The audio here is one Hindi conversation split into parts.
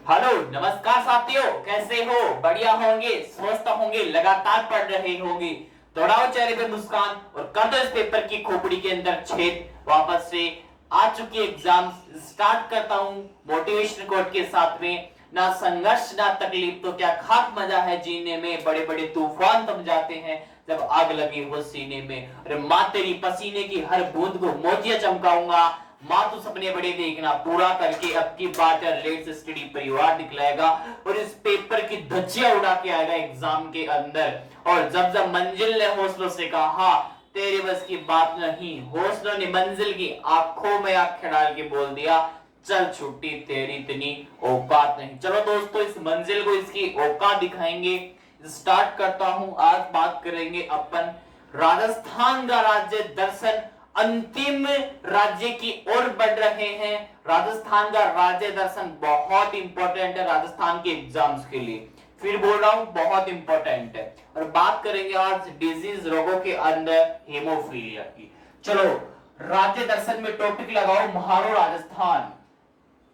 हेलो नमस्कार साथियों, कैसे हो? बढ़िया होंगे, स्वस्थ होंगे, लगातार पढ़ रहे होंगे। दौड़ाओ चेहरे पे मुस्कान और कर दो इस पेपर की खोपड़ी के अंदर छेद। वापस से आ चुकी एग्जाम स्टार्ट करता हूं मोटिवेशन कोट के साथ में। ना संघर्ष ना तकलीफ तो क्या खाक मजा है जीने में। बड़े बड़े तूफान थम जाते हैं जब आग लगी हो सीने में। अरे माँ तेरी पसीने की हर बूंद को मोतिया चमकाऊंगा। माँ तू सपने बड़े देखना, पूरा करके अब की बात लेट से स्टडी परिवार दिखलाएगा और इस पेपर की धज्जियां उड़ा के आएगा एग्जाम के अंदर। और जब जब मंजिल ने हौसलों से कहा तेरे बस की बात नहीं, हौसलों ने मंजिल की आंखों में आंखें डाल के बोल दिया चल छुट्टी तेरी इतनी औकात नहीं। चलो दोस्तों, इस मंजिल को इसकी औकात दिखाएंगे। स्टार्ट करता हूं। आज बात करेंगे अपन राजस्थान का राज्य दर्शन। अंतिम राज्य की ओर बढ़ रहे हैं। राजस्थान का राज्य दर्शन बहुत इंपॉर्टेंट है राजस्थान के एग्जाम्स के लिए। फिर बोल रहा हूं बहुत इंपॉर्टेंट है। और बात करेंगे आज डिजीज रोगों के अंदर हेमोफीलिया की। चलो राज्य दर्शन में टॉपिक लगाओ महारो राजस्थान।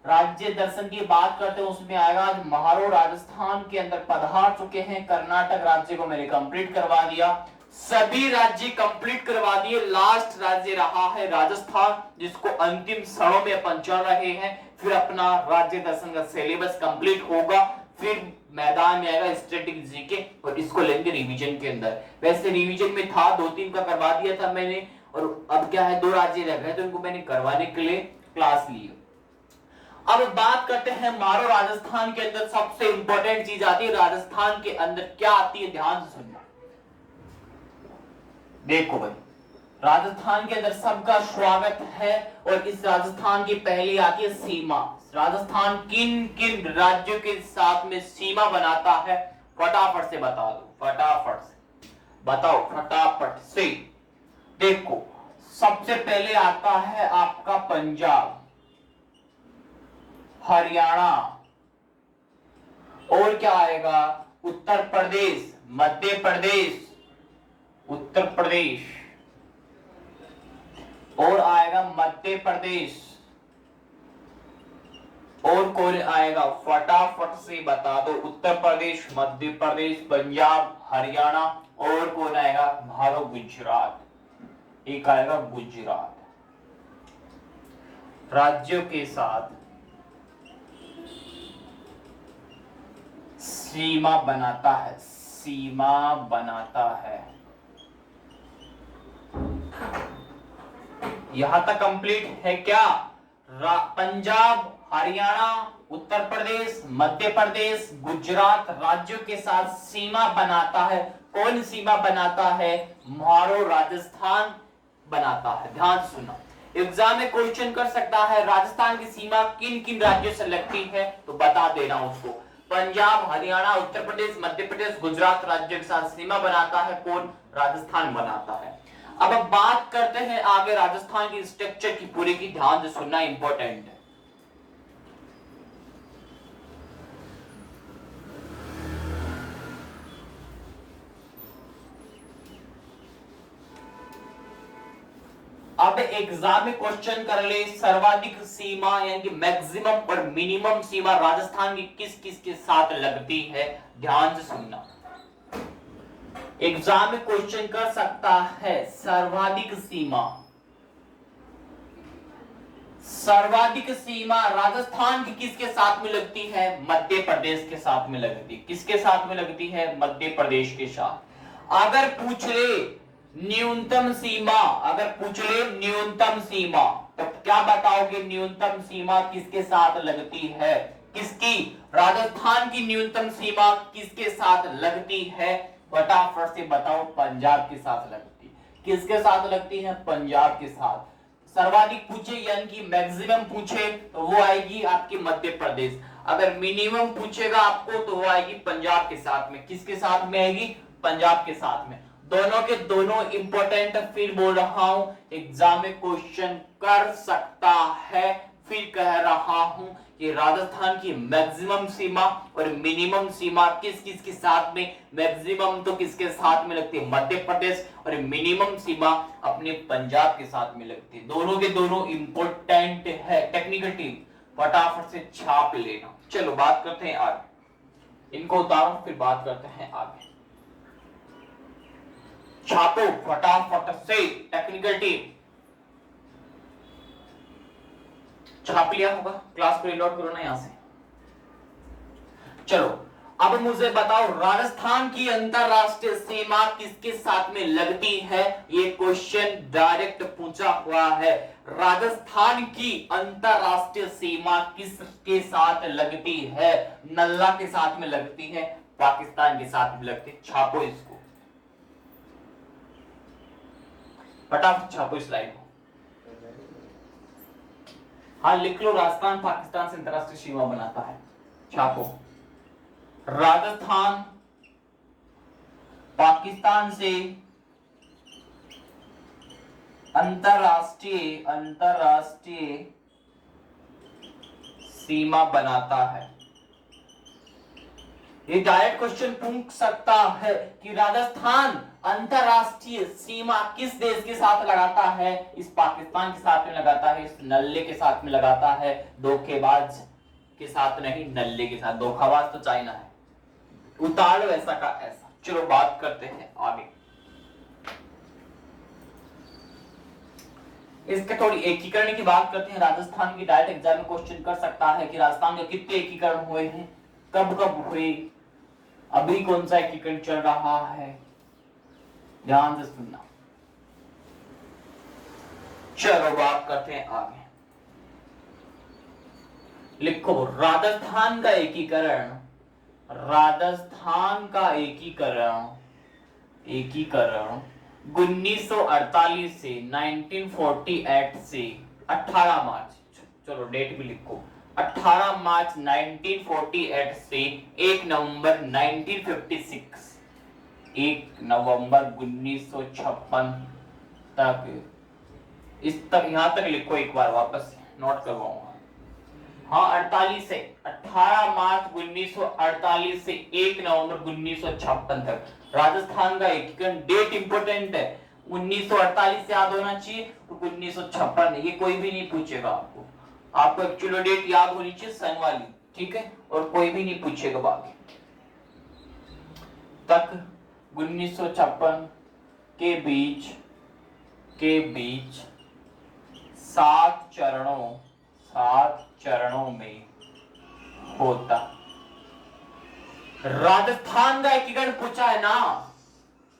राज्य दर्शन की बात करते हैं उसमें आएगा आज महारो राजस्थान के अंदर पधार चुके हैं। कर्नाटक राज्य को मैंने कंप्लीट करवा दिया, सभी राज्य कंप्लीट करवा दिए। लास्ट राज्य रहा है राजस्थान, जिसको अंतिम क्षणों में अपन चल रहे हैं। फिर अपना राज्य दर्शन का सिलेबस कंप्लीट होगा, फिर मैदान में आएगा स्टैटिक जीके और इसको लेंगे रिवीजन के अंदर। वैसे रिवीजन में था 2-3 का करवा दिया था मैंने, और अब क्या है 2 राज्य रह गए तो इनको मैंने करवाने के लिए क्लास ली। अब बात करते हैं मारो राजस्थान के अंदर सबसे इंपॉर्टेंट चीज आती है। राजस्थान के अंदर क्या आती है, ध्यान से सुनना। देखो भाई, राजस्थान के अंदर सबका स्वागत है। और इस राजस्थान की पहली आती है सीमा। राजस्थान किन किन राज्यों के साथ में सीमा बनाता है, फटाफट से बता दो, फटाफट से बताओ, फटाफट से। देखो सबसे पहले आता है आपका पंजाब, हरियाणा, और क्या आएगा उत्तर प्रदेश, मध्य प्रदेश, उत्तर प्रदेश, और आएगा मध्य प्रदेश, और कौन आएगा फटाफट से बता दो। उत्तर प्रदेश, मध्य प्रदेश, पंजाब, हरियाणा, और कौन आएगा भारो गुजरात, एक आएगा गुजरात। राज्यों के साथ सीमा बनाता है, सीमा बनाता है। यहां तक कंप्लीट है क्या? पंजाब, हरियाणा, उत्तर प्रदेश, मध्य प्रदेश, गुजरात राज्यों के साथ सीमा बनाता है। कौन सीमा बनाता है? मारो राजस्थान बनाता है। ध्यान सुना, एग्जाम में क्वेश्चन कर सकता है राजस्थान की सीमा किन किन राज्यों से लगती है, तो बता देना उसको। पंजाब, हरियाणा, उत्तर प्रदेश, मध्य प्रदेश, गुजरात राज्यों के साथ सीमा बनाता है। कौन? राजस्थान बनाता है। अब बात करते हैं आगे राजस्थान की स्ट्रक्चर की पूरी की, ध्यान से सुनना इंपॉर्टेंट है। अब एग्जाम में क्वेश्चन कर ले सर्वाधिक सीमा यानी कि मैक्सिमम और मिनिमम सीमा राजस्थान की किस किस के साथ लगती है, ध्यान से सुनना। एग्जाम में क्वेश्चन कर सकता है सर्वाधिक सीमा, सर्वाधिक सीमा राजस्थान की किसके साथ में लगती है? मध्य प्रदेश के साथ में लगती है। किसके साथ में लगती है? मध्य प्रदेश के साथ। अगर पूछ ले न्यूनतम सीमा, अगर पूछ ले न्यूनतम सीमा, तो क्या बताओगे न्यूनतम सीमा किसके साथ लगती है? किसकी? राजस्थान की न्यूनतम सीमा किसके साथ लगती है? फटाफट से बताओ, पंजाब के साथ लगती है। किसके साथ लगती है? पंजाब के साथ। सर्वाधिक पूछे यानी कि मैक्सिमम पूछे तो वो आएगी आपकी मध्य प्रदेश। अगर मिनिमम पूछेगा आपको तो वो आएगी पंजाब के साथ में। किसके साथ में आएगी? पंजाब के साथ में। दोनों के दोनों इंपॉर्टेंट, फिर बोल रहा हूं एग्जाम में क्वेश्चन कर सकता है। फिर कह रहा हूं कि राजस्थान की मैक्सिमम सीमा और मिनिमम सीमा किस किस के साथ में, मैक्सिमम तो किसके साथ में लगती है? मध्य प्रदेश, और मिनिमम सीमा अपने पंजाब के साथ में लगती है। दोनों के दोनों इंपॉर्टेंट है। टेक्निकल टीम फटाफट से छाप लेना। चलो बात करते हैं आगे, इनको उतारो फिर बात करते हैं आगे। छापो फटाफट से, टेक्निकल टीम छाप लिया होगा, क्लास को रिलोड करो ना यहां से। चलो अब मुझे बताओ, राजस्थान की अंतरराष्ट्रीय सीमा किसके साथ में लगती है? ये क्वेश्चन डायरेक्ट पूछा हुआ है। राजस्थान की अंतरराष्ट्रीय सीमा किसके साथ लगती है? नल्ला के साथ में लगती है, पाकिस्तान के साथ में लगती है। छापो इसको, फटाफट छापो इस लाइन को। हाँ लिख लो, राजस्थान पाकिस्तान से अंतरराष्ट्रीय सीमा बनाता है। छापो, राजस्थान पाकिस्तान से अंतरराष्ट्रीय सीमा बनाता है। ये डायरेक्ट क्वेश्चन पूछ सकता है कि राजस्थान अंतरराष्ट्रीय सीमा किस देश के साथ लगाता है? इस पाकिस्तान के साथ में लगाता है, इस नल्ले के साथ में लगाता है, धोखेबाज के साथ नहीं, नल्ले के साथ। धोखाबाज तो चाइना है, उतार लो ऐसा का ऐसा। चलो बात करते हैं आगे, इसके थोड़ी एकीकरण की बात करते हैं। राजस्थान की डायरेक्ट एग्जाम में क्वेश्चन कर सकता है कि राजस्थान के कितने एकीकरण हुए हैं, कब कब हुए, अभी कौन सा एकीकरण चल रहा है, ध्यान से सुनना। चलो बात करते हैं आगे, लिखो राजस्थान का एकीकरण, राजस्थान का एकीकरण 1948 से 1948 से 18 मार्च, चलो डेट भी लिखो, 18 मार्च 1948 से 1 नवंबर 1956, 1 नवंबर 1956 तक, इस तक यहां तक लिखो, एक बार वापस नोट करवाऊंगा। हाँ 48 से 18 मार्च 1948 से 1 नवंबर 1956 तक राजस्थान का एकीकरण। डेट इंपोर्टेंट है, 1948 से याद होना चाहिए, तो 1956 ये कोई भी नहीं पूछेगा आपको। आपको एक्चुअल डेट याद होनी चाहिए सन वाली, ठीक है, और कोई भी नहीं पूछेगा बाकी तक। 1956 के बीच 7 चरणों में होता। राजस्थान का एकीकरण पूछा है ना,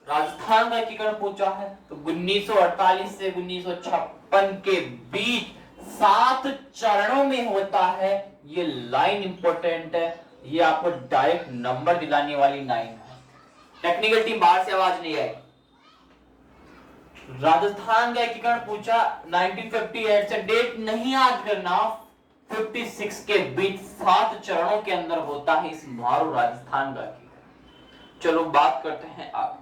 राजस्थान का एकीकरण पूछा है, तो 1948 से 1956 के बीच 7 चरणों में होता है। ये लाइन इंपॉर्टेंट है, ये आपको डायरेक्ट नंबर दिलाने वाली लाइन है। टेक्निकल टीम बाहर से आवाज नहीं आई। राजस्थान का एकीकरण पूछा 1958 से, डेट नहीं याद करना, 56 के बीच 7 चरणों के अंदर होता है इस मारो राजस्थान का एकीकरण। चलो बात करते हैं आगे,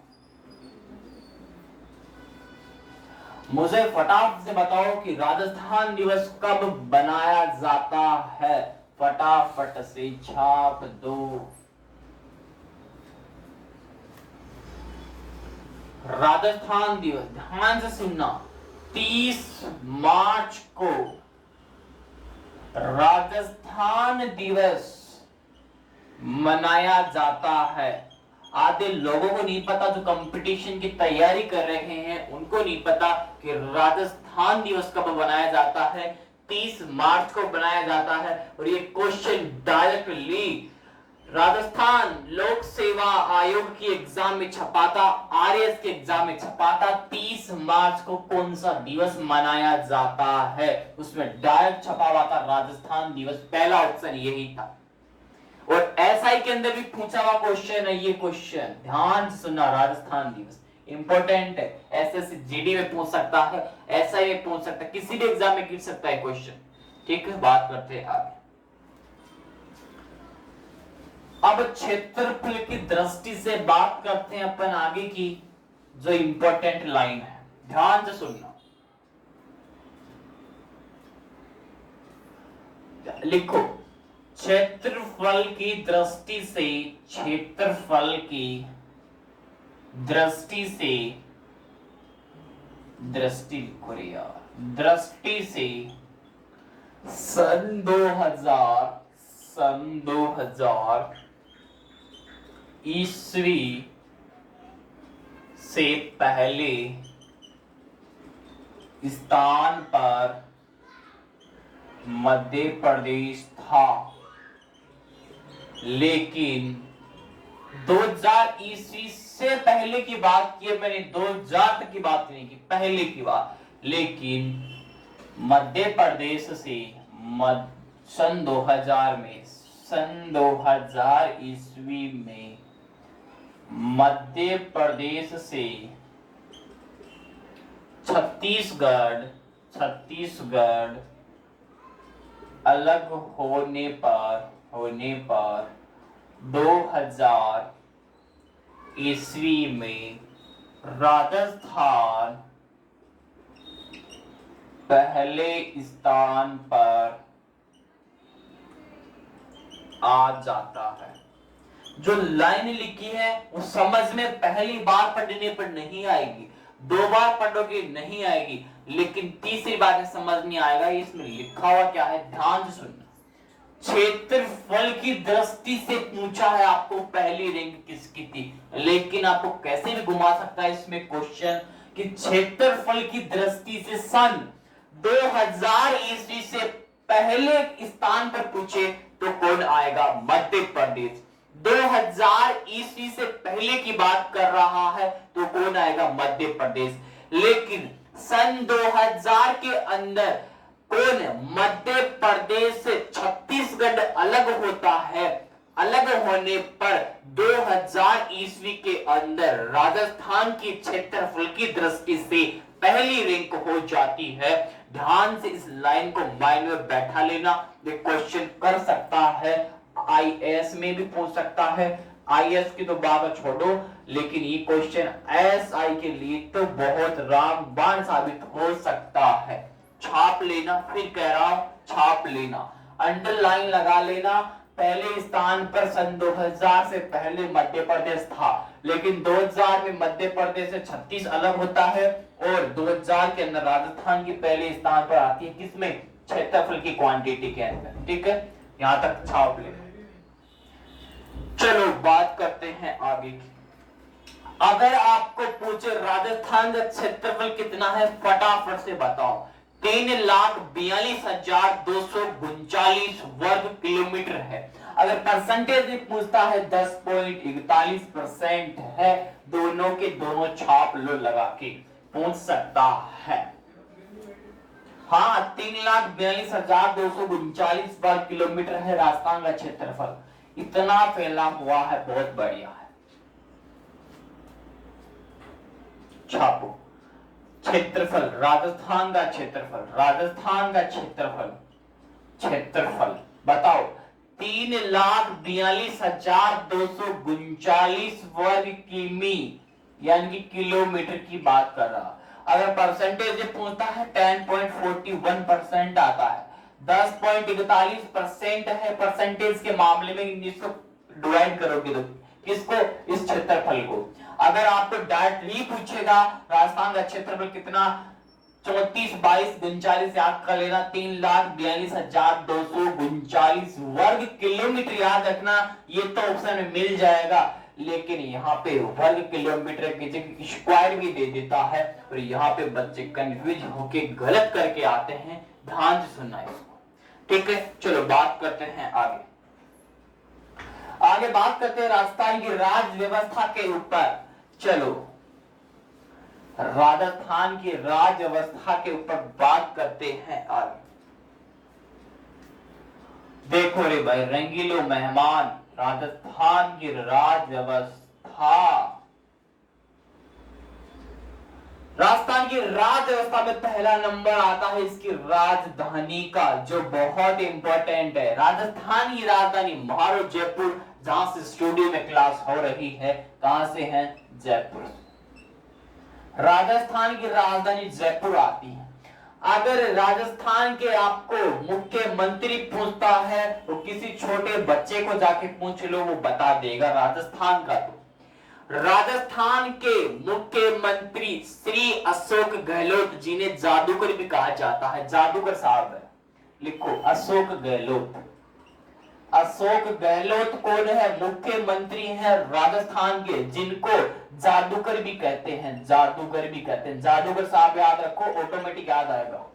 मुझे फटाफट से बताओ कि राजस्थान दिवस कब बनाया जाता है? फटाफट से छाप दो। राजस्थान दिवस, ध्यान से सुनना, 30 मार्च को राजस्थान दिवस मनाया जाता है। आधे लोगों को नहीं पता, जो कंपटीशन की तैयारी कर रहे हैं उनको नहीं पता कि राजस्थान दिवस कब मनाया जाता है। 30 मार्च को बनाया जाता है। और ये क्वेश्चन डायरेक्टली राजस्थान लोक सेवा आयोग की एग्जाम में छपाता, आरएस के एग्जाम में छपाता, 30 मार्च को कौन सा दिवस मनाया जाता है, उसमें डायरेक्ट छपा हुआ था राजस्थान दिवस। पहला ऑप्शन यही था। और एसआई के अंदर भी पूछा हुआ क्वेश्चन है ये क्वेश्चन, ध्यान सुनना, राजस्थान दिवस इंपॉर्टेंट है। एसएससी जीडी में पूछ सकता है, एसआई में पूछ सकता है, किसी भी एग्जाम में गिर सकता है क्वेश्चन, ठीक है। बात करते हैं आगे, अब क्षेत्रफल की दृष्टि से बात करते हैं अपन आगे की, जो इंपॉर्टेंट लाइन है, ध्यान से सुनना। लिखो, क्षेत्रफल की दृष्टि से, क्षेत्रफल की दृष्टि से, दृष्टि लिखो रे यार, दृष्टि से सन 2000 ईस्वी से पहले स्थान पर मध्य प्रदेश था, लेकिन 2000 ईस्वी से पहले की बात की है मैंने, 2000 तक की बात नहीं की, पहले की बात। लेकिन मध्य प्रदेश से सन 2000 ईस्वी में मध्य प्रदेश से छत्तीसगढ़ अलग होने पर 2000 ईस्वी में राजस्थान पहले स्थान पर आ जाता है। जो लाइन लिखी है वो समझ में पहली बार पढ़ने पर नहीं आएगी, 2 बार पढ़ोगे नहीं आएगी, लेकिन तीसरी बार समझ नहीं आएगा। इसमें लिखा हुआ क्या है, ध्यान से सुनना। क्षेत्रफल की दृष्टि से पूछा है आपको पहली रैंक किसकी थी, लेकिन आपको कैसे भी घुमा सकता है इसमें क्वेश्चन कि क्षेत्रफल की दृष्टि से सन 2000 ईस्वी से पहले स्थान पर पूछे तो कौन आएगा, मध्य प्रदेश। 2000 ईस्वी से पहले की बात कर रहा है तो कौन आएगा, मध्य प्रदेश। लेकिन सन 2000 के अंदर कौन, मध्य प्रदेश से छत्तीसगढ़ अलग होता है। अलग होने पर 2000 ईस्वी के अंदर राजस्थान की क्षेत्रफल की दृष्टि से पहली रैंक हो जाती है। ध्यान से इस लाइन को माइंड में बैठा लेना, ये क्वेश्चन कर सकता है, आईएएस में भी पूछ सकता है। आईएएस की तो बात छोड़ो, लेकिन ये क्वेश्चन एसआई के लिए तो बहुत रामबाण साबित हो सकता है। छाप लेना, फिर कह रहा हूं छाप लेना, अंडरलाइन लगा लेना। पहले स्थान पर सन 2000 से पहले मध्य प्रदेश था, लेकिन 2000 में मध्य प्रदेश से 36 अलग होता है और 2000 के अंदर राजस्थान की पहले स्थान पर आती है, किसमें, क्षेत्रफल की क्वांटिटी के अंदर। ठीक है, यहां तक छाप लेना। चलो बात करते हैं आगे की। अगर आपको पूछे राजस्थान का क्षेत्रफल कितना है, फटाफट से बताओ। 3,42,239 वर्ग किलोमीटर है। अगर परसेंटेज पूछता है 10.41% है। दोनों के दोनों छाप लो लगा के पूछ सकता है। हाँ, 3,42,239 वर्ग किलोमीटर है राजस्थान का क्षेत्रफल। इतना फैला हुआ है, बहुत बढ़िया है। छापो क्षेत्रफल, राजस्थान का क्षेत्रफल बताओ। 3,42,239 वर्ग किमी यानी कि किलोमीटर की बात कर रहा। अगर परसेंटेज पूछता है 10.41% आता है। 10.41% है परसेंटेज के मामले में। इसको डिवाइड करोगे तो किसको, इस क्षेत्रफल को। अगर आपको डायरेक्ट ही पूछेगा राजस्थान का क्षेत्रफल कितना, 34, 22, 39 याद कर लेना। 3,42,239 वर्ग किलोमीटर याद रखना। ये तो ऑप्शन में मिल जाएगा, लेकिन यहाँ पे वर्ग किलोमीटर की जगह स्क्वायर भी दे देता है, और यहाँ पे बच्चे कंफ्यूज होके गलत करके आते हैं। ध्यान से सुनना इसको, ठीक है। चलो बात करते हैं आगे बात करते हैं राजस्थान की राज्य व्यवस्था के ऊपर। चलो राजस्थान की राज्य व्यवस्था के ऊपर बात करते हैं आगे। देखो रे भाई रंगीलो मेहमान, राजस्थान की राज्य व्यवस्था, राजस्थान की राज्य व्यवस्था में पहला नंबर आता है इसकी राजधानी का, जो बहुत इंपॉर्टेंट है। राजस्थान की राजधानी महारो जयपुर, जहां से स्टूडियो में क्लास हो रही है। कहां से है, जयपुर। राजस्थान की राजधानी जयपुर आती है। अगर राजस्थान के आपको मुख्यमंत्री पूछता है तो किसी छोटे बच्चे को जाके पूछ लो, वो बता देगा राजस्थान का। तो राजस्थान के मुख्यमंत्री श्री अशोक गहलोत, जिन्हें जादूगर भी कहा जाता है, जादूगर साहब है। लिखो अशोक गहलोत। अशोक गहलोत कौन है? मुख्यमंत्री हैं राजस्थान के, जिनको जादूगर भी कहते हैं, जादूगर भी कहते हैं। जादूगर साहब याद रखो, ऑटोमेटिक याद आएगा।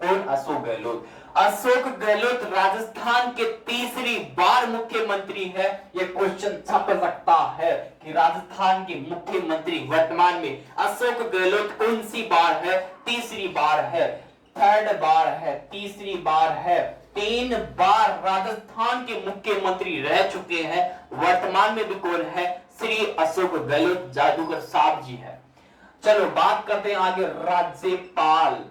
कौन? अशोक गहलोत। अशोक गहलोत राजस्थान के तीसरी बार मुख्यमंत्री है। ये क्वेश्चन छप सकता है कि राजस्थान के मुख्यमंत्री वर्तमान में अशोक गहलोत कौन सी बार है? तीसरी बार है, थर्ड बार है, तीसरी बार है। 3 बार राजस्थान के मुख्यमंत्री रह चुके हैं। वर्तमान में भी कौन है? श्री अशोक गहलोत जादूगर साहब जी है। चलो बात करते हैं आगे राज्यपाल।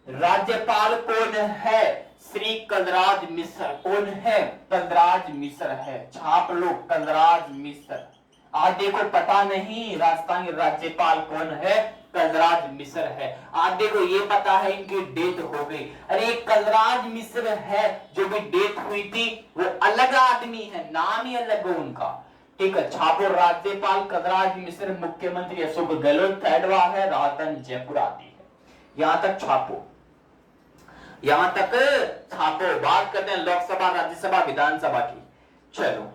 राज्यपाल कौन है? श्री कलराज मिश्र। कौन है? कलराज मिश्र है। छाप लो, कलराज मिश्र। आज देखो पता नहीं राजस्थान के राज्यपाल कौन है? कलराज मिश्र है। आज देखो ये पता है इनकी डेथ हो गई। अरे कलराज मिश्र है, जो भी डेथ हुई थी वो अलग आदमी है, नाम ही अलग है उनका। ठीक है, छापो राज्यपाल कलराज मिश्र, मुख्यमंत्री अशोक गहलोत, थर्डवा है राजधानी जयपुर आदि है। यहां तक छापो, यहां तक छापो। बात करते हैं लोकसभा, राज्यसभा, विधानसभा की। चलो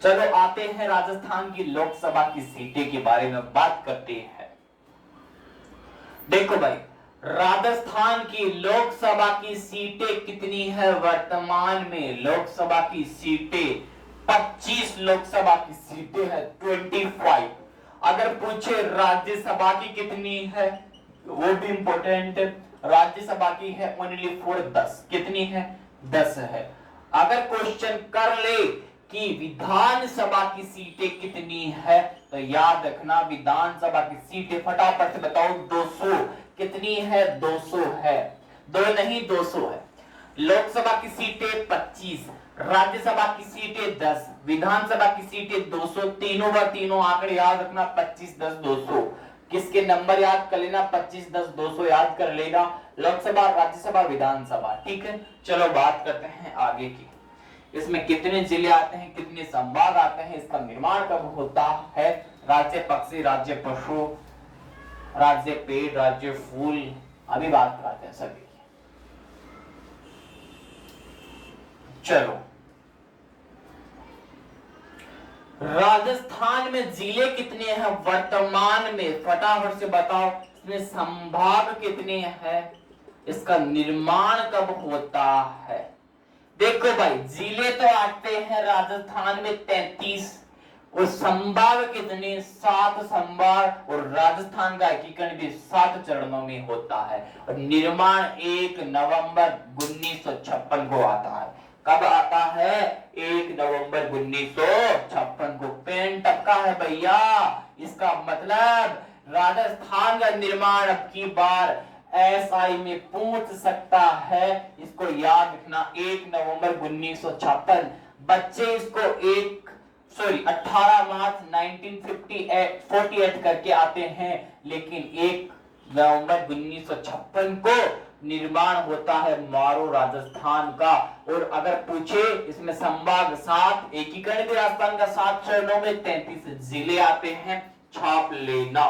चलो आते हैं राजस्थान की लोकसभा की सीटें के बारे में बात करते हैं। देखो भाई, राजस्थान की लोकसभा की सीटें कितनी है वर्तमान में? लोकसभा की सीटें 25 लोकसभा की सीटें है, 25। अगर पूछे राज्यसभा की कितनी है, वो भी इंपॉर्टेंट। राज्यसभा की है ओनली 4, 10। कितनी है? 10 है। अगर क्वेश्चन कर ले कि विधानसभा की सीटें कितनी है, तो याद रखना विधानसभा की सीटें फटाफट से बताओ। 200। कितनी है? 200 है। 2 नहीं 200 है। लोकसभा की सीटें 25, राज्यसभा की सीटें 10, विधानसभा की सीटें 200। तीनों बार तीनों आंकड़े याद रखना, 25, 10, 200। किसके नंबर याद कर लेना? 25, 10, 200 याद कर लेना। लोकसभा, राज्यसभा, विधानसभा। ठीक है, चलो बात करते हैं आगे की। इसमें कितने जिले आते हैं, कितने संभाग आते हैं, इसका निर्माण कब होता है? राज्य पक्षी, राज्य पशु, राज्य पेड़, राज्य फूल, अभी बात करते हैं सभी। चलो राजस्थान में जिले कितने हैं वर्तमान में? फटाफट से बताओ। इसमें संभाग कितने हैं? इसका निर्माण कब होता है? देखो भाई, जिले तो आते हैं राजस्थान में 33, और संभाग कितने? 7 संभाग। और राजस्थान का एकीकरण भी 7 चरणों में होता है। और निर्माण 1 नवंबर 1956 को आता है। कब आता है? 1 नवंबर 1956 को। पेन टपका है भैया। इसका मतलब राजस्थान का निर्माण अब की बार एसआई में पूछ सकता है। इसको याद रखना, 1 नवंबर 1956। बच्चे इसको 18 मार्च 1948 करके आते हैं, लेकिन 1 नवंबर 1956 को निर्माण होता है मारो राजस्थान का। और अगर पूछे इसमें संभाग 7, एकीकरण भी राजस्थान का 7 चरणों में 33 जिले आते हैं, छाप लेना।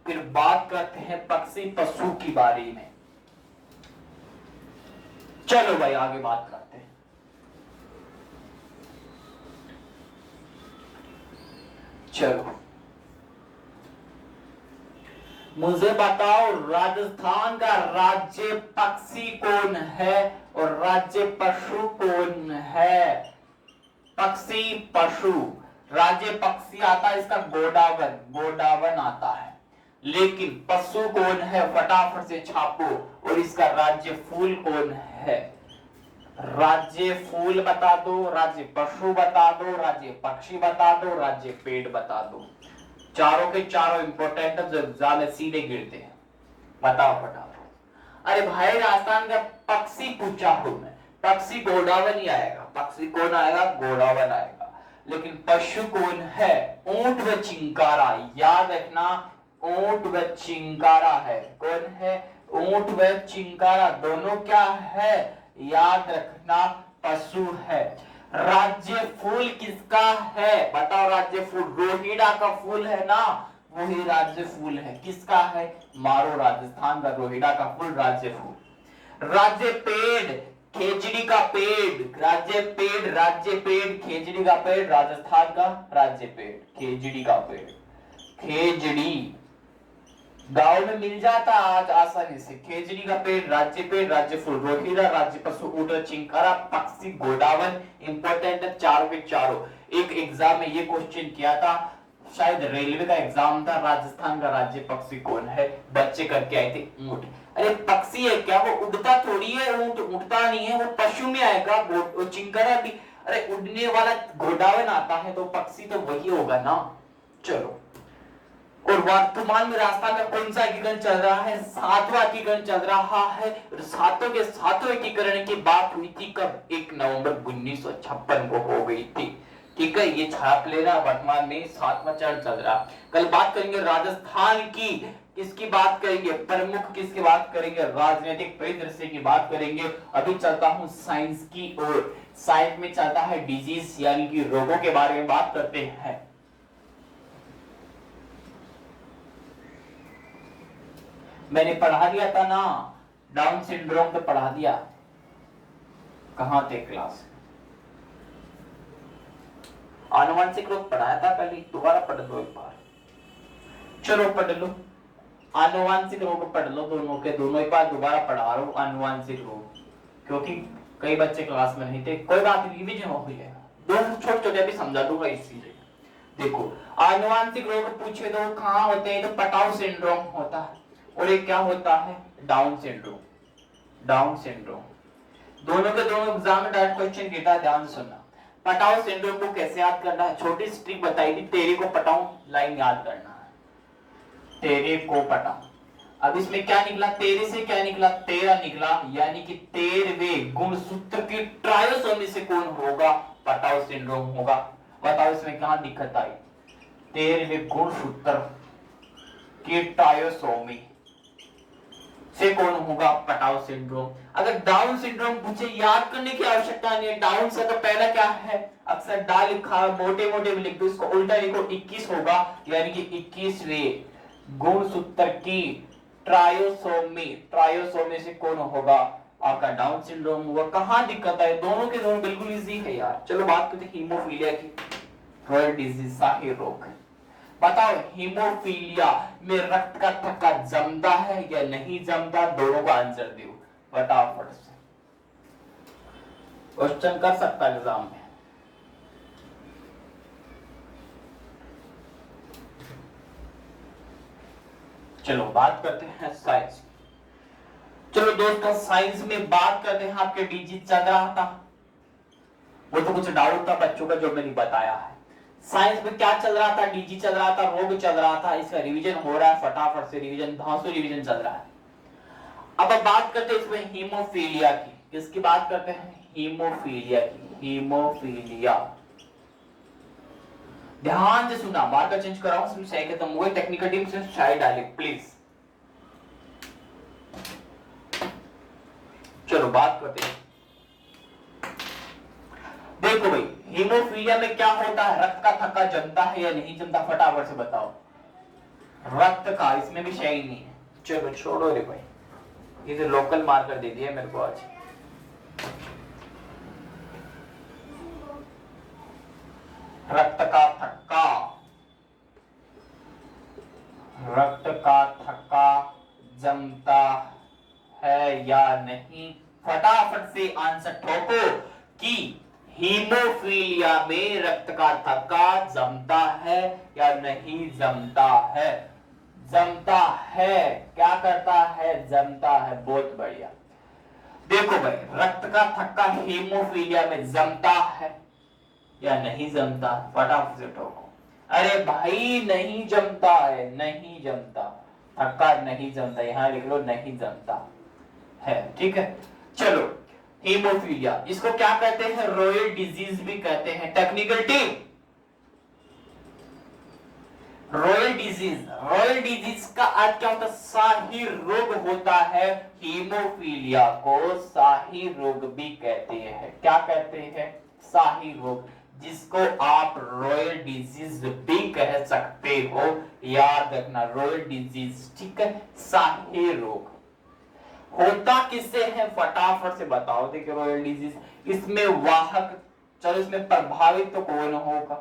फिर बात करते हैं पक्षी पशु की बारे में। चलो भाई आगे बात करते हैं। चलो मुझे बताओ, राजस्थान का राज्य पक्षी कौन है और राज्य पशु कौन है? पक्षी पशु, राज्य पक्षी आता है इसका गोडावन, गोडावन आता है। लेकिन पशु कौन है? फटाफट से छापो। और इसका राज्य फूल कौन है? राज्य फूल बता दो, राज्य पशु बता दो, राज्य पक्षी बता दो, राज्य पेड़ बता दो। चारों के चारों इंपॉर्टेंट है, जो एग्जाम में सीधे गिरते हैं। बताओ फटाफट। अरे भाई राजस्थान का पक्षी पूछा हूं मैं, पक्षी गोडावन ही आएगा। पक्षी कौन आएगा? गोडावन आएगा। लेकिन पशु कौन है? ऊंट व चिंकारा। याद रखना, ऊंट व चिंकारा है। कौन है? ऊंट व चिंकारा दोनों क्या है? याद रखना, पशु है। राज्य फूल किसका है? बताओ, राज्य फूल रोहिड़ा का फूल है ना, वही राज्य फूल है। किसका है? मारो, राजस्थान का रोहिड़ा का फूल राज्य फूल। राज्य पेड़ खेजड़ी का पेड़, राज्य पेड़ खेजड़ी का पेड़, राजस्थान का राज्य पेड़ खेजड़ी का पेड़। खेजड़ी गांव में मिल जाता आज आसानी से। खेजड़ी का पेड़ राज्य पेड़, राज्य फूल रोहिड़ा, राज्य पशु ऊँट, चिंकारा, पक्षी, गोडावन। इंपॉर्टेंट है चारों के चारों। एक एग्जाम में ये क्वेश्चन किया था, शायद रेलवे का एग्जाम था, राजस्थान का राज्य पक्षी कौन है, बच्चे करके आए थे ऊँट। अरे पक्षी है क्या, वो उड़ता थोड़ी है, ऊँट उड़ता नहीं है, वो पशु में आएगा। चिंकारा भी, अरे उड़ने वाला गोडावन आता है तो पक्षी तो वही होगा ना। चलो, और वर्तमान में राजस्थान में कौन सा एकीकरण चल रहा है? 7वां एकीकरण चल रहा है। सातों के सातों एकीकरण की बात हुई थी कब? 1 नवंबर 1956 को हो गई थी। ठीक है, ये छाप लेना। वर्तमान में 7वां चरण चल रहा। कल बात करेंगे राजस्थान की, किसकी बात करेंगे? प्रमुख किसकी बात करेंगे? राजनीतिक परिदृश्य की बात करेंगे। अभी चलता हूं साइंस की ओर। साइंस में चलता है डिजीज यानी कि रोगों के बारे में बात करते हैं। मैंने पढ़ा दिया था ना, डाउन सिंड्रोम तो पढ़ा दिया। कहां थे क्लास? आनुवंशिक रोग पढ़ाया था कल ही, दोबारा पढ़ लो एक बार। चलो पढ़ लो, आनुवंशिक रोग पढ़ लो, दोनों के दोनों एक बार दोबारा पढ़ा रहा हूं आनुवंशिक रोग, क्योंकि कई बच्चे क्लास में नहीं थे। कोई बात नहीं, रिवीजन हो गया। दो छोटे छोटे भी समझा दूंगा इसीलिए। देखो, आनुवंशिक रोग पूछे तो कहां होते हैं? तो पटाउ सिंड्रोम होता है, और एक क्या होता है? Down syndrome. डाउन सिंड्रोम दोनों के दोनों एग्जाम में डायरेक्ट क्वेश्चन देता है, ध्यान सुनना। पटाउ सिंड्रोम को कैसे याद करना है? छोटी सी ट्रिक बताई थी, तेरे को पटाऊ लाइन याद करना है। तेरे को पटाऊ। अब इसमें क्या निकला? तेरे से क्या निकला? तेरा निकला, यानी कि 13वें गुणसूत्र की ट्रायोसोमी से कौन होगा? पटाउ सिंड्रोम होगा। बताओ इसमें कहां दिक्कत आई? 13वें गुणसूत्र की ट्रायोसोमी से कौन होगा? Patau syndrome. अगर डाउन सिंड्रोम पूछे, याद करने की आवश्यकता नहीं है। डाउन से तो पहला क्या है? अक्सर डा लिखा, मोटे मोटे में लिख दो, इसको उल्टा लिखो, 21 होगा, यानी कि 21वें गुणसूत्र की ट्रायोसोमी। ट्रायोसोमी से कौन होगा? आपका डाउन सिंड्रोम होगा। कहां दिक्कत है? दोनों के दोनों बिल्कुल इजी है यार। चलो बात करते हैं हीमोफीलिया की, रॉयल डिजीज, शाही रोग। बताओ, हीमोफीलिया में रक्त का थक्का जमता है या नहीं जमता? दोनों का आंसर दो, बताओ फट से। क्वेश्चन कर सकता है एग्जाम में। चलो बात करते हैं साइंस। चलो दोस्तों, साइंस में बात करते हैं। आपके डीजी चल रहा था, वो तो कुछ डाउट था बच्चों का जो मैंने बताया है। साइंस में क्या चल रहा था? डीजी चल रहा था, रोग चल रहा था, इसका रिवीजन हो रहा है। फटाफट से रिवीजन, धांसू रिवीजन चल रहा है। अब बात करते हैं इसमें हीमोफीलिया की। किसकी बात करते हैं? हीमोफीलिया की। हीमोफीलिया, ध्यान से सुना, मार्कर चेंज कराओ, इसमें सही खत्म हुआ। टेक्निकल टीम से शायद डाले प्लीज। चलो बात करते हैं। देखो भाई, हीमोफीलिया में क्या होता है? रक्त का थक्का जमता है या नहीं जमता? फटाफट से बताओ। रक्त का, इसमें भी सही नहीं है। चलो छोड़ो रे भाई, ये तो लोकल मार्कर दे दिया मेरे को आज। रक्त का थक्का, रक्त का थक्का जमता है या नहीं? फटाफट से आंसर ठोको कि हीमोफीलिया में रक्त का थक्का जमता है या नहीं जमता है? जमता है। क्या करता है? जमता है। बहुत बढ़िया। देखो भाई, रक्त का थक्का हीमोफीलिया में जमता है या नहीं जमता? फटाफट से ठोको। अरे भाई नहीं जमता है, नहीं जमता, थक्का नहीं जमता। यहां लिख लो, नहीं जमता है। ठीक है, चलो हीमोफीलिया, इसको क्या कहते हैं? रॉयल डिजीज भी कहते हैं। Technical team, royal disease, royal disease का अर्थ क्या होता है? शाही रोग होता है। हीमोफीलिया को शाही रोग भी कहते हैं। क्या कहते हैं? शाही रोग, जिसको आप रॉयल डिजीज भी कह सकते हो, याद रखना रॉयल डिजीज, ठीक है। शाही रोग होता किससे है, फटाफट से बताओ। देखिए रॉयल डिजीज, इसमें वाहक, चलो इसमें प्रभावित तो कौन होगा,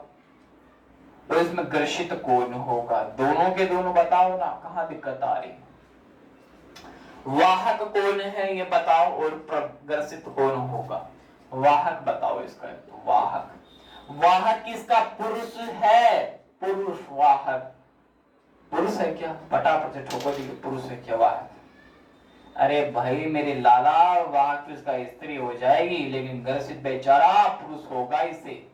तो इसमें ग्रसित कौन होगा, दोनों के दोनों बताओ ना, कहां दिक्कत आ रही है। वाहक कौन है ये बताओ, और ग्रसित कौन होगा, वाहक बताओ इसका। वाहक, वाहक किसका, पुरुष है, पुरुष वाहक, पुरुष है क्या, फटाफट से ठोको दी, पुरुष है क्या वाहक। अरे भाई मेरे लाला, वाहक तो इसका स्त्री हो जाएगी, लेकिन ग्रसित बेचारा पुरुष होगा, इसे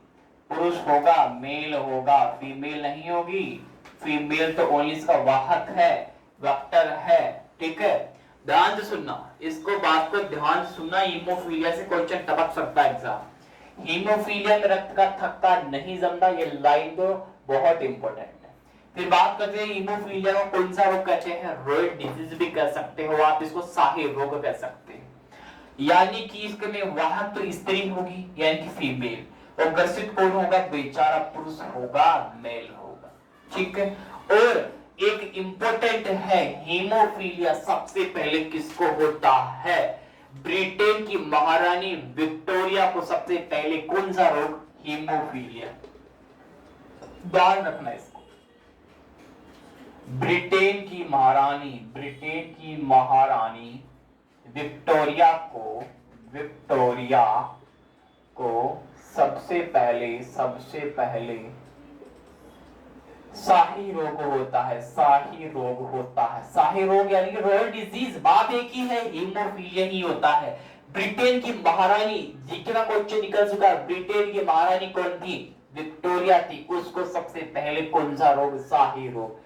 पुरुष होगा, मेल होगा, फीमेल नहीं होगी। फीमेल तो ओनली इसका वाहक है, वेक्टर है, ठीक है। ध्यान से सुनना, इसको बात को ध्यान से सुनना, हीमोफीलिया से क्वेश्चन टपक सकता है एग्जाम। हीमोफीलिया में रक्त का थक्का नहीं जमता, ये लाइन तो बहुत इंपॉर्टेंट है। फिर बात करते हैं हीमोफीलिया को कौन सा रोग कहते हैं, रॉयल डिजीज भी कह सकते हो आप, इसको शाही रोग कह सकते हैं। यानी कि इसमें वाहक तो स्त्री होगी यानी कि फीमेल, और ग्रसित कौन होगा, बेचारा पुरुष होगा, मेल होगा, ठीक है। और एक इंपॉर्टेंट है, हीमोफीलिया सबसे पहले किसको होता है, ब्रिटेन की महारानी विक्टोरिया को सबसे पहले कौन सा रोग, हीमोफीलिया, ध्यान रखना इसको। ब्रिटेन की महारानी, ब्रिटेन की महारानी विक्टोरिया को सबसे पहले शाही रोग होता है, शाही रोग होता है, शाही रोग यानी कि रॉयल डिजीज, बात एक ही है, हीमोफीलिया ही होता है। ब्रिटेन की महारानी, जीके का क्वेश्चन निकल चुका है, ब्रिटेन की महारानी कौन थी, विक्टोरिया थी, उसको सबसे पहले कौन सा रोग, शाही रोग।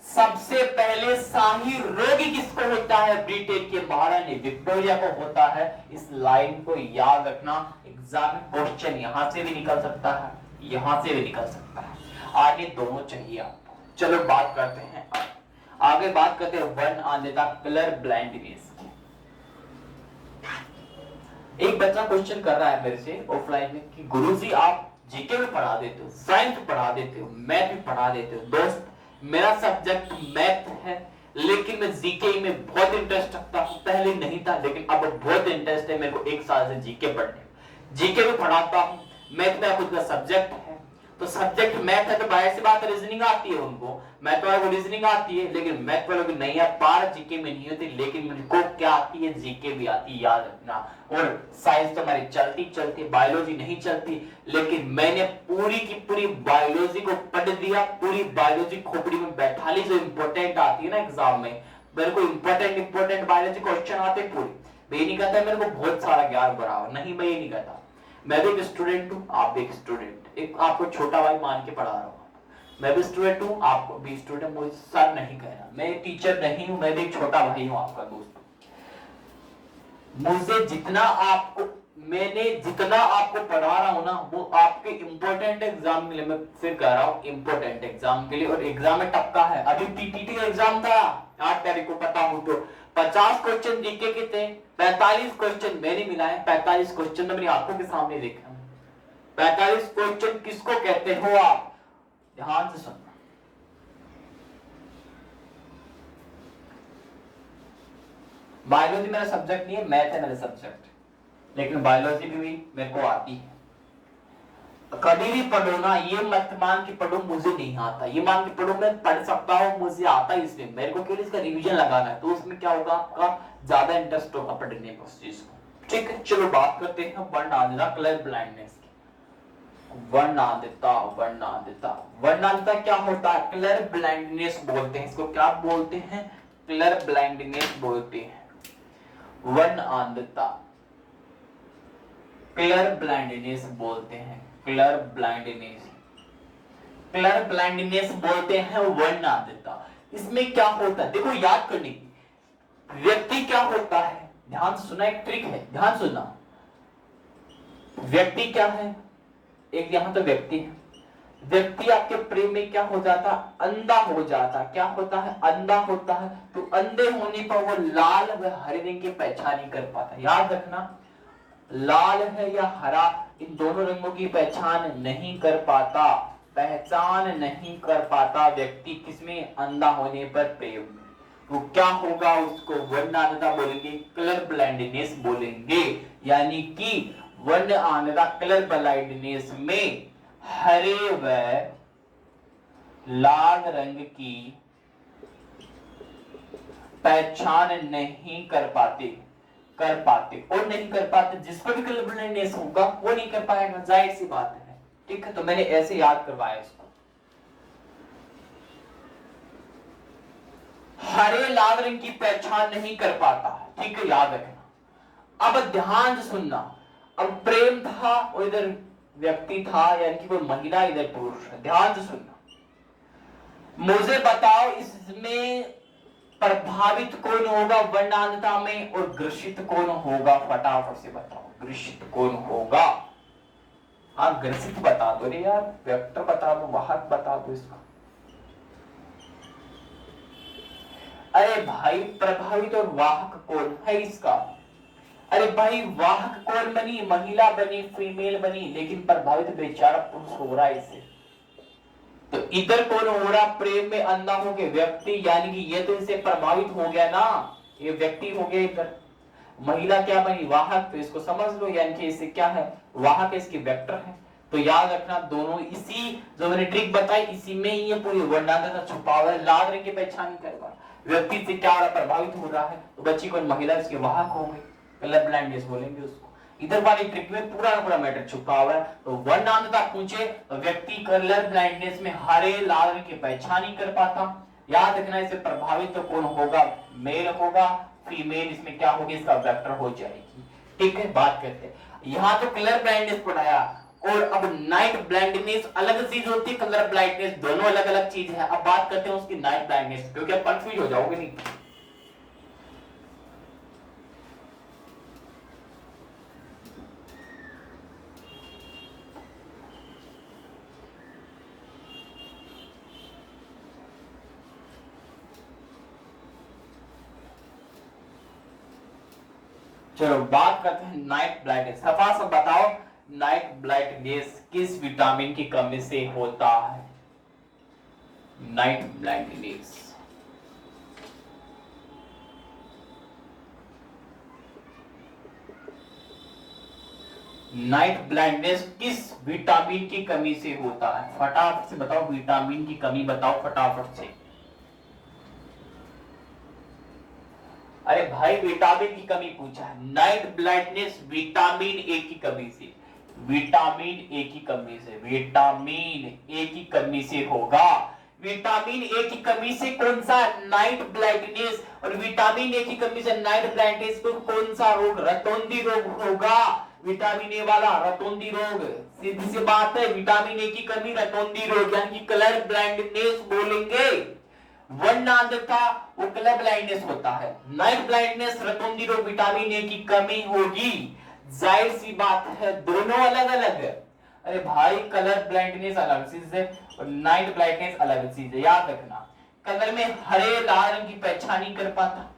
सबसे पहले शाही रोग किसको होता है, ब्रिटेन के महारानी विक्टोरिया को होता है। इस लाइन को याद रखना, एग्जाम में क्वेश्चन यहां से भी निकल सकता है, यहां से भी निकल सकता है, आगे दोनों चाहिए आपको। चलो बात करते हैं आगे बात करते हैं वन अन्यथा कलर ब्लाइंडनेस की। एक बच्चा क्वेश्चन कर रहा है मेरे से ऑफलाइन में कि गुरुजी आप जीके में पढ़ा देते हो, साइंस पढ़ा देते हो, मैथ भी पढ़ा देते हो। दोस्त मेरा सब्जेक्ट मैथ है, लेकिन मैं जीके में बहुत इंटरेस्ट रखता हूं, पहले नहीं था लेकिन अब बहुत इंटरेस्ट है मेरे को, एक साल से जीके पढ़ने, जीके में पढ़ाता हूं, मैथ मेरा खुद का सब्जेक्ट है। तो सब्जेक्ट मैथ है तो बाहर से बात रीजनिंग आती है उनको, मैथ वालों को रीजनिंग आती है, लेकिन मैथ वालों की नहीं है, पार जीके में नहीं होती, लेकिन मुझको क्या आती है, जीके भी आती है, याद रखना। और साइंस तो हमारी चलती बायोलॉजी नहीं चलती, लेकिन मैंने पूरी की पूरी बायोलॉजी को पढ़ दिया, पूरी बायोलॉजी खोपड़ी में बैठा ली, जो इंपॉर्टेंट आती है ना एग्जाम में, मेरे को इंपॉर्टेंट बायोलॉजी क्वेश्चन आते पूरी। मैं ये नहीं कहता मेरे को बहुत सारा ज्ञान बराबर, नहीं मैं ये नहीं कहता, मैं भी एक स्टूडेंट हूँ, आप भी एक स्टूडेंट, एक आपको छोटा भाई मान के पढ़ा रहा हूँ, मैं भी स्टूडेंट हूँ, आपको भी स्टूडेंट, मुझे सर नहीं कहना, मैं टीचर नहीं हूँ, मैं भी एक छोटा भाई हूँ आपका दोस्त। मुझे मैंने जितना आपको पढ़ा रहा हूँ ना, वो आपके इंपॉर्टेंट एग्जाम के लिए, मैं फिर कह रहा हूँ इंपॉर्टेंट एग्जाम के लिए, और एग्जाम में टपका है। अभी टीटीटी एग्जाम था 8 तारीख को, पता हो तो 50 क्वेश्चन जीके के थे, 45 क्वेश्चन मैंने मिलाए, 45 क्वेश्चन तो मेरी आंखों के सामने देखे। 45 क्वेश्चन किसको कहते हो आप, ध्यान से सुनना। बायोलॉजी मेरा सब्जेक्ट नहीं है, मैथ है मेरा सब्जेक्ट, लेकिन बायोलॉजी भी मेरे को आती है। कभी भी पढ़ो ना, ये मत मान के पढ़ो मुझे नहीं आता, ये मान के पढ़ो मैं पढ़ सकता हूँ, मुझे आता है, इसलिए मेरे को केवल इसका रिवीजन लगाना है, तो उसमें क्या होगा, आपका ज्यादा इंटरेस्ट होगा पढ़ने में उस चीज को, ठीक है। चलो बात करते हैं वर्णांधता, कलर ब्लाइंडनेस की। वर्णांधता क्या होता है, कलर ब्लाइंडनेस बोलते हैं इसको, क्या बोलते हैं, कलर ब्लाइंडनेस बोलते हैं। वर्णांधता कलर ब्लाइंडनेस बोलते हैं, कलर ब्लाइंडनेस बोलते हैं वर्णांधता। इसमें क्या होता है, देखो याद करने की, व्यक्ति क्या होता है, ध्यान से सुना, एक ट्रिक है, ध्यान सुनना। व्यक्ति क्या है, एक यहां तो व्यक्ति है, व्यक्ति आपके प्रेम में क्या हो जाता, अंधा हो जाता, क्या होता है, अंधा होता है। तो अंधे होने पर वो लाल व हरे रंग की पहचान नहीं कर पाता, याद रखना, लाल है या हरा, इन दोनों रंगों की पहचान नहीं कर पाता, व्यक्ति किसमें? अंधा होने पर, प्रेम में। तो क्या होगा? उसको वर्णनांधता बोलेंगे, कलर ब्लाइंडनेस बोलेंगे। यानी कि वर्णनांधता, कलर ब्लाइंडनेस में हरे व लाल रंग की पहचान नहीं कर पाते और नहीं कर पाते, जिस पर भी कलर ब्लाइंडनेस होगा वो नहीं कर पाएगा, जाहिर सी बात है। ठीक है, तो मैंने ऐसे याद करवाया इसको। हरे लाल रंग की पहचान नहीं कर पाता, ठीक है, याद रखना। अब ध्यान से सुनना, अब प्रेम था और इधर व्यक्ति था, यानी कि वो महिला, इधर पुरुष है। ध्यान से सुनना, मुझे बताओ इसमें प्रभावित कौन होगा वर्णांधता में और ग्रसित कौन होगा? फटाफट से बताओ, ग्रसित कौन होगा? हाँ, ग्रसित बता दो रे यार, वेक्टर बता दो, वाहक बता दो इसका। अरे भाई, प्रभावित और वाहक कौन है इसका? अरे भाई, वाहक कौन बनी? महिला बनी, फीमेल बनी, लेकिन प्रभावित बेचारा पुरुष हो रहा है इसे। तो इधर कौन हो रहा? प्रेम में अंधा हो गया व्यक्ति, यानी कि ये तो इससे प्रभावित हो गया ना, ये व्यक्ति हो गया। इधर महिला क्या बनी? वाहक। तो इसको समझ लो, यानी कि इससे क्या है? वाहक है, इसकी वेक्टर है। तो याद रखना, दोनों इसी जो मैंने ट्रिक बताई, इसी में ही ये पूरी वर्णांधता छुपा हुआ है। लाल रंग की पहचान करेगा, व्यक्ति से क्या हो रहा? प्रभावित हो रहा है। तो बच्ची कौन? महिला, इसके वाहक हो गई, कलर ब्लाइंडनेस बोलेंगे उसको। इधर वाली ट्रिक में पूरा मैटर छुपा हुआ है। तो वर्णांधता पूछे तो व्यक्ति कलर ब्लाइंडनेस में हरे लाल रंग की पहचान नहीं कर पाता। याद रखना, इसे प्रभावित तो कौन होगा? मेल होगा, फीमेल इसमें क्या होगी? इसका वेक्टर हो जाएगी। ठीक है, बात करते हैं। यहाँ तो कलर ब्लाइंडनेस पढ़ाया, और अब नाइट ब्लाइंडनेस अलग चीज होती है, कलर ब्लाइंडनेस दोनों अलग अलग चीज है। अब बात करते हैं उसकी नाइट ब्लाइंडनेस, क्योंकि आप कंफ्यूज हो जाओगे नहीं। चलो बात करते हैं नाइट ब्लाइंडनेस। सफा सब बताओ, नाइट ब्लाइंडनेस किस विटामिन की कमी से होता है? नाइट ब्लाइंडनेस किस विटामिन की कमी से होता है? फटाफट से बताओ, विटामिन की कमी बताओ फटाफट से। अरे भाई, विटामिन की कमी पूछा है। नाइट ब्लाइंडनेस विटामिन ए की कमी से, विटामिन ए की कमी से, विटामिन ए की कमी से होगा। विटामिन ए की कमी से कौन सा? Night blindness. और विटामिन ए की कमी से नाइट ब्लाइंडनेस को कौन सा रोग? रतौंधी रोग होगा। विटामिन ए वाला रतौंधी रोग, सीधी सी बात है। विटामिन ए की कमी, रतौंधी रोग, यानी कि कलर ब्लाइंडनेस बोलेंगे। वर्णांधता वो कलर ब्लाइंडनेस होता है, नाइट ब्लाइंडनेस रतौंधी रोग, विटामिन ए की कमी होगी। जाहिर सी बात है, दोनों अलग अलग है। अरे भाई, कलर ब्लाइंडनेस अलग चीज है और नाइट ब्लाइंडनेस अलग चीज है, याद रखना। कलर में हरे लाल रंग की पहचान नहीं कर पाता।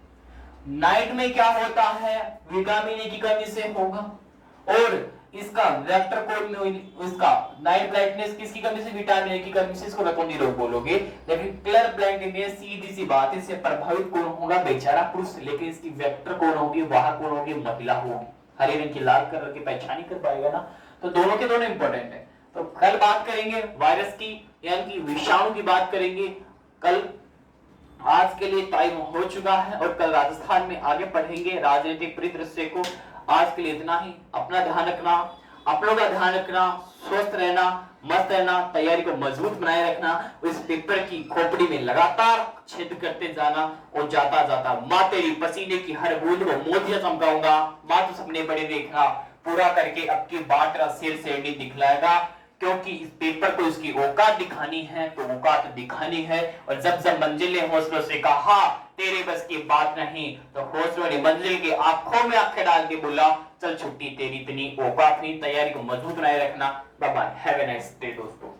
नाइट में क्या होता है? विटामिन ए की कमी से होगा। और इसका वेक्टर कोड में इसका नाइट ब्लाइंडनेस किसकी कमी से? विटामिन ए की कमी से, इसको रतौंधी रोग बोलोगे। लेकिन कलर ब्लाइंडनेस सीधी सी बात है, इससे प्रभावित कौन होगा? बेचारा पुरुष। लेकिन इसकी वेक्टर कौन होगी? वाहक कौन होगी? महिला होगी। हरे रंग की लाल कलर की पहचान नहीं कर पाएगा ना। तो दोनों के दोनों इंपॉर्टेंट है। तो कल बात करेंगे वायरस की, यानी कि विषाणु की बात करेंगे कल। आज के लिए टाइम हो चुका है और कल राजस्थान में आगे पढ़ेंगे राजनीतिक परिदृश्य को। आज के लिए इतना ही। अपना ध्यान रखना, अपनों का ध्यान रखना, स्वस्थ रहना, मस्त रहना, तैयारी को मजबूत बनाए रखना। इस पेपर की खोपड़ी में लगातार छेद करते जाना और जाता जाता माँ तेरी पसीने की हर बूंद को मोतिया चमकाऊंगा। माँ तो सपने बड़े देखना, पूरा करके अब की बात तेरा सिर से नहीं दिखलाएगा। क्योंकि इस पेपर को इसकी औकात दिखानी है, तो औकात दिखानी है। और जब जब मंजिल ने हौसलों से कहा तेरे बस की बात नहीं, तो हौसलों ने मंजिल की आंखों में आंखें डाल के बोला चल छुट्टी, तेरी इतनी औकात नहीं। तैयारी को मजबूत बनाए रखना। Bye bye, have a nice day दोस्तों।